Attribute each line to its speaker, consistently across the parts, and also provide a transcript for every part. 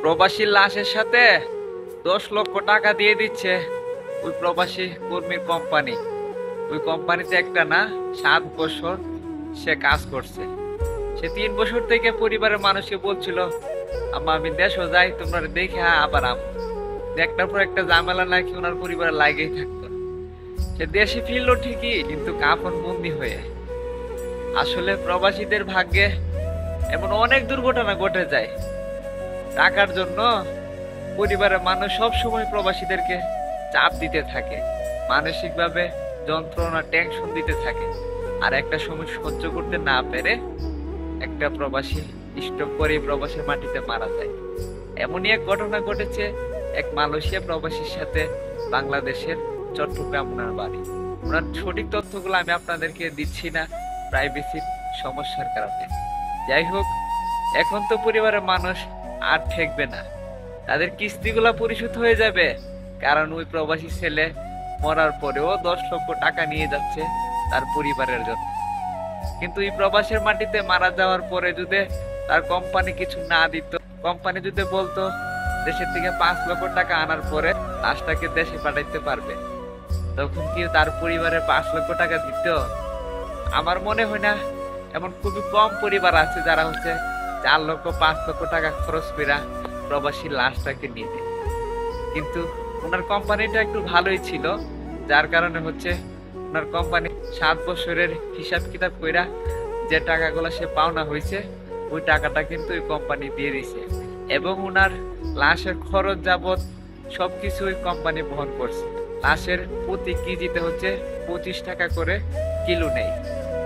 Speaker 1: প্রবাসী লাশের সাথে 10 লক্ষ টাকা দিয়ে দিচ্ছে ওই প্রবাসী কর্মীর কোম্পানি। ওই কোম্পানিতে একটা না 7 বছর সে কাজ করছে। সে 3 বছর থেকে পরিবারের মানুষকে বলছিল, আম্মা আমি দেশও যাই, তোমরা দেখে আবার একটার পর একটা ঝামেলা নাকি ওনার পরিবারে লাগেই থাকতো। সে দেশে ফিরলো ঠিকই, কিন্তু কাফন বন্দি হয়ে। আসলে প্রবাসীদের ভাগ্যে এমন অনেক দুর্ঘটনা ঘটে যায়। টাকার জন্য পরিবারের মানুষ সব সময় প্রবাসীদেরকে চাপ দিতে থাকে, মানসিকভাবে যন্ত্রণা টেনশন দিতে থাকে। আর একটা সময় সহ্য করতে না পেরে একটা প্রবাসী স্ট্রোক করে প্রবাসীর মাটিতে মারা যায়। এমনই এক ঘটনা ঘটেছে এক মালয়েশিয়া প্রবাসীর সাথে বাংলাদেশের চট্টগ্রাম ওনার বাড়ি। ওনার সঠিক তথ্যগুলো আমি আপনাদেরকে দিচ্ছি না, প্রাইভেসির সমস্যার কারণে। যাই হোক, এখন তো পরিবারের মানুষ আর ঠেকবে না, তাদের কিস্তিগুলা পরিশোধ হয়ে যাবে। কারণ ওই প্রবাসী ছেলে মরার পরেও 10 লক্ষ টাকা নিয়ে যাচ্ছে তার পরিবারের জন্য। কিন্তু এই প্রবাসের মাটিতে মারা যাওয়ার পরে যদি তার কোম্পানি কিছু না দিত, কোম্পানি যদি বলতো দেশের থেকে 5 লক্ষ টাকা আনার পরে লাশটাকে দেশে পাঠাইতে পারবে, তখন কি তার পরিবারে 5 লক্ষ টাকা দিত? আমার মনে হয় না। এমন খুবই কম পরিবার আছে যারা 4 লক্ষ 5 লক্ষ টাকা খরচ করে প্রবাসী লাশটাকে নিয়ে দেয়। কিন্তু ওনার কোম্পানিটা একটু ভালোই ছিল, যার কারণে ওনার কোম্পানি 7 বছরের হিসাব কিতাব কইরা যে টাকাগুলো সে পাওনা হয়েছে ওই টাকাটা কিন্তু ওই কোম্পানি দিয়ে দিছে। এবং ওনার লাশের খরচ যাবত সবকিছু ওই কোম্পানি বহন করছে। লাশের প্রতি কেজিতে 25 টাকা করে কিলো নেই।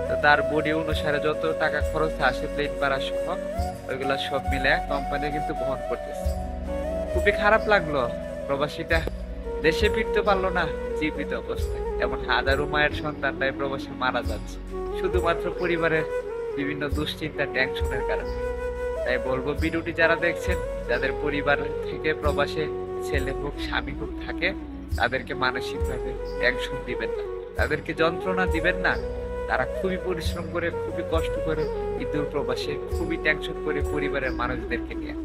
Speaker 1: তো তার বডি অনুসারে যত টাকা খরচ আসে প্লেন ভাড়া সহ ওইগুলা সব মিলে কোম্পানি কিন্তু বহন করতেছে। খুবই খারাপ লাগলো, প্রবাসীটা দেশে ফিরতে পারলো না জীবিত অবস্থায়। এমন হাজারো মায়ের সন্তানরাই প্রবাসে মারা যাচ্ছে শুধুমাত্র পরিবারের বিভিন্ন দুশ্চিন্তা টেনশনের কারণে। তাই বলবো, ভিডিওটি যারা দেখছেন, যাদের পরিবার থেকে প্রবাসে ছেলে হোক স্বামী হোক থাকে, তাদেরকে মানসিকভাবে টেনশন দিবেন না, তাদেরকে যন্ত্রণা দিবেন না। তারা খুবই পরিশ্রম করে, খুবই কষ্ট করে ইদুর প্রবাসে খুবই টেনশন করে পরিবারের মানুষদেরকে নিয়ে।